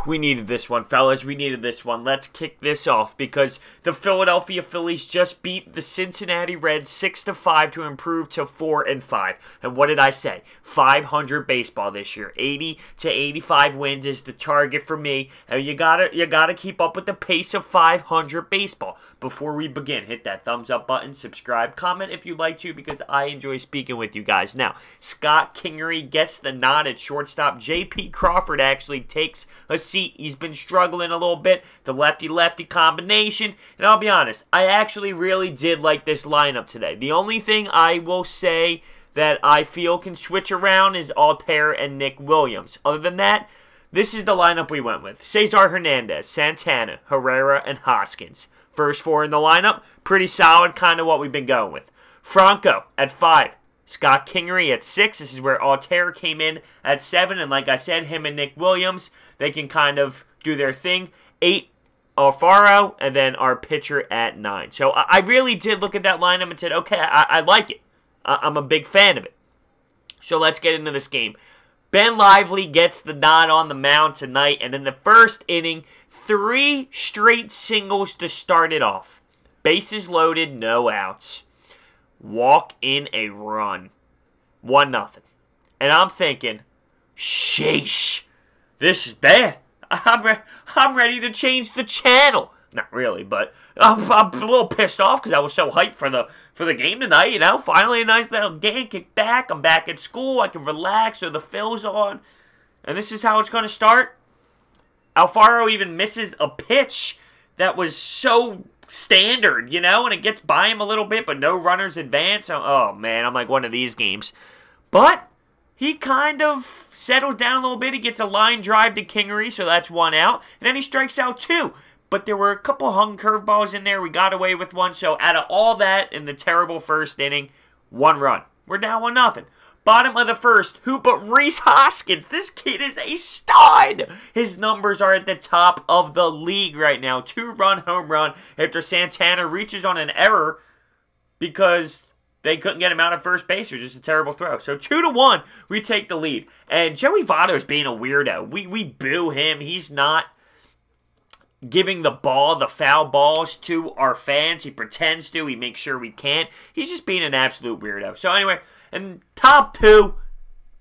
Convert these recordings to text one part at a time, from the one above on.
We needed this one, fellas. We needed this one. Let's kick this off because the Philadelphia Phillies just beat the Cincinnati Reds 6-5 to improve to 4-5. And what did I say? 500 baseball this year. 80 to 85 wins is the target for me. And you gotta keep up with the pace of 500 baseball. Before we begin, hit that thumbs up button, subscribe, comment if you'd like to because I enjoy speaking with you guys. Now, Scott Kingery gets the nod at shortstop. J.P. Crawford actually takes a seat. He's been struggling a little bit, the lefty-lefty combination, and I'll be honest, I actually really did like this lineup today. The only thing I will say that I feel can switch around is Altair and Nick Williams. Other than that, this is the lineup we went with. Cesar Hernandez, Santana, Herrera, and Hoskins. First four in the lineup, pretty solid, kind of what we've been going with. Franco at 5. Scott Kingery at 6. This is where Altair came in at 7. And like I said, him and Nick Williams, they can kind of do their thing. 8, Alfaro, and then our pitcher at 9. So I really did look at that lineup and said, okay, I like it. I'm a big fan of it. So let's get into this game. Ben Lively gets the nod on the mound tonight. And in the first inning, 3 straight singles to start it off. Bases loaded, no outs. Walk in a run. 1-0. And I'm thinking, sheesh, this is bad. I'm ready to change the channel. Not really, but I'm a little pissed off because I was so hyped for the game tonight, you know. Finally a nice little game, kick back. I'm back at school. I can relax or the Phil's on. And this is how it's going to start. Alfaro even misses a pitch that was so standard, you know, and it gets by him a little bit, but no runners advance. Oh, man, I'm like one of these games. But he kind of settles down a little bit. He gets a line drive to Kingery, so that's 1 out. And then he strikes out 2. But there were a couple hung curveballs in there. We got away with 1. So out of all that in the terrible first inning, 1 run. We're down 1-0. Bottom of the first, who but Rhys Hoskins? This kid is a stud. His numbers are at the top of the league right now. 2-run home run after Santana reaches on an error because they couldn't get him out at first base. It was just a terrible throw. So 2-1, we take the lead. And Joey Votto's being a weirdo. We boo him. He's not giving the foul balls to our fans. He pretends to. He makes sure we can't. He's just being an absolute weirdo. So anyway, and top 2,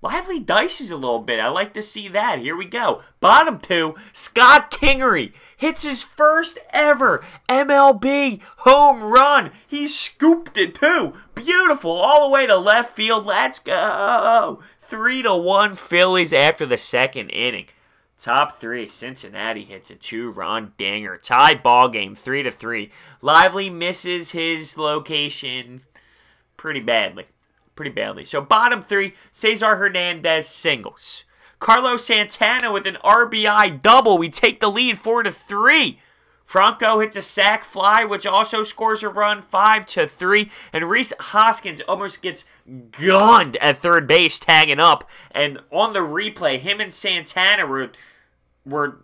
Lively dices a little bit. I like to see that. Here we go. Bottom 2, Scott Kingery hits his first ever MLB home run. He scooped it too. Beautiful. All the way to left field. Let's go. 3-1 Phillies after the second inning. Top 3, Cincinnati hits a 2-run dinger. Tie ball game, 3-3. Lively misses his location pretty badly. So bottom 3, Cesar Hernandez singles. Carlos Santana with an RBI double. We take the lead 4-3. Franco hits a sac fly, which also scores a run, 5-3. And Rhys Hoskins almost gets gunned at third base, tagging up. And on the replay, him and Santana were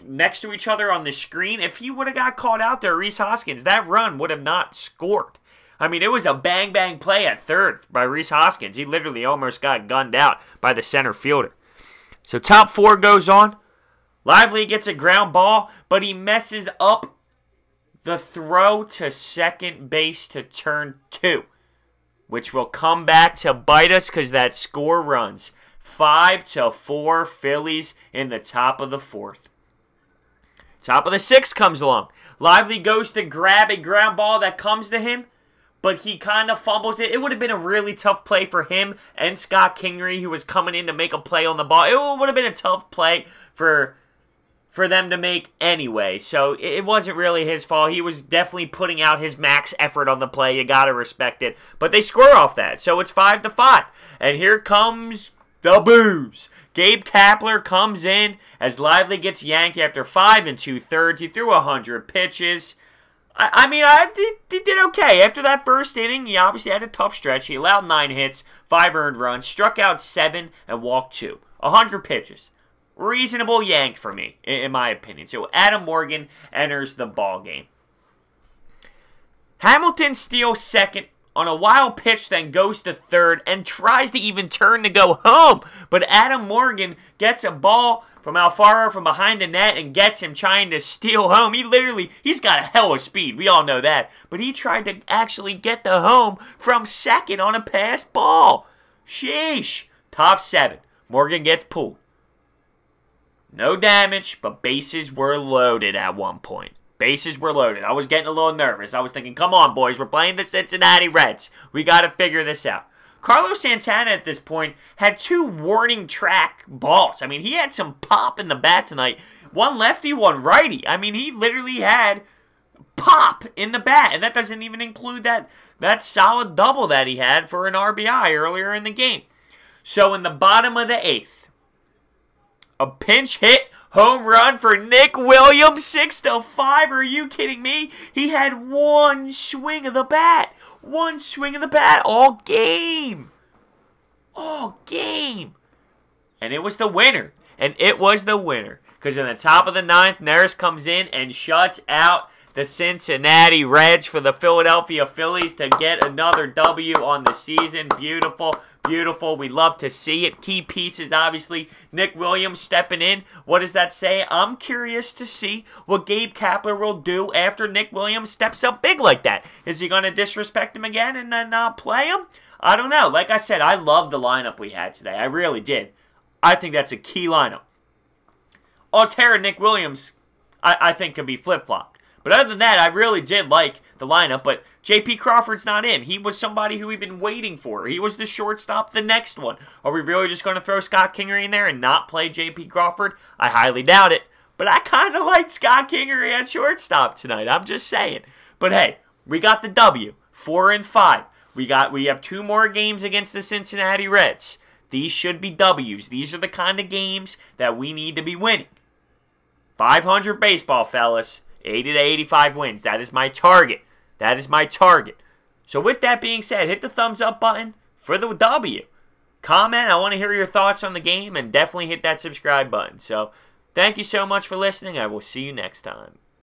next to each other on the screen. If he would have got caught out there, Rhys Hoskins, that run would have not scored. I mean, it was a bang-bang play at third by Rhys Hoskins. He literally almost got gunned out by the center fielder. So top 4 goes on. Lively gets a ground ball, but he messes up the throw to second base to turn 2, which will come back to bite us because that score runs 5-4 Phillies in the top of the 4th. Top of the 6th comes along. Lively goes to grab a ground ball that comes to him, but he kind of fumbles it. It would have been a really tough play for him and Scott Kingery, who was coming in to make a play on the ball. It would have been a tough play for them to make anyway. So it wasn't really his fault. He was definitely putting out his max effort on the play. You got to respect it. But they score off that. So it's 5-5. And here comes the boos. Gabe Kapler comes in as Lively gets yanked after 5 2/3. He threw 100 pitches. He did okay. After that first inning, he obviously had a tough stretch. He allowed 9 hits, 5 earned runs, struck out 7, and walked 2. 100 pitches. Reasonable yank for me, in my opinion. So Adam Morgan enters the ball game. Hamilton steals second on a wild pitch, then goes to third and tries to even turn to go home. But Adam Morgan gets a ball from Alfaro from behind the net and gets him trying to steal home. He's got a hell of speed. We all know that. But he tried to actually get the home from second on a passed ball. Sheesh. Top 7. Morgan gets pulled. No damage, but bases were loaded at one point. Bases were loaded. I was getting a little nervous. I was thinking, come on, boys. We're playing the Cincinnati Reds. We got to figure this out. Carlos Santana at this point had 2 warning track balls. I mean, he had some pop in the bat tonight. One lefty, one righty. I mean, he literally had pop in the bat. And that doesn't even include that solid double that he had for an RBI earlier in the game. So in the bottom of the 8th, a pinch hit home run for Nick Williams, 6-5. Are you kidding me? He had one swing of the bat. One swing of the bat all game. All game. And it was the winner. Because in the top of the 9th, Neris comes in and shuts out the Cincinnati Reds for the Philadelphia Phillies to get another W on the season. Beautiful, beautiful. We love to see it. Key pieces, obviously. Nick Williams stepping in. What does that say? I'm curious to see what Gabe Kapler will do after Nick Williams steps up big like that. Is he going to disrespect him again and then not play him? I don't know. Like I said, I love the lineup we had today. I really did. I think that's a key lineup. Altera Nick Williams, I think, can be flip-flopped. But other than that, I really did like the lineup. But J.P. Crawford's not in. He was somebody who we've been waiting for. He was the shortstop the next one. Are we really just going to throw Scott Kingery in there and not play J.P. Crawford? I highly doubt it. But I kind of like Scott Kingery at shortstop tonight. I'm just saying. But hey, we got the W. 4-5. We have 2 more games against the Cincinnati Reds. These should be W's. These are the kind of games that we need to be winning. 500 baseball, fellas. 80 to 85 wins. That is my target. That is my target. So with that being said, hit the thumbs up button for the W. Comment. I want to hear your thoughts on the game, and definitely hit that subscribe button. So thank you so much for listening. I will see you next time.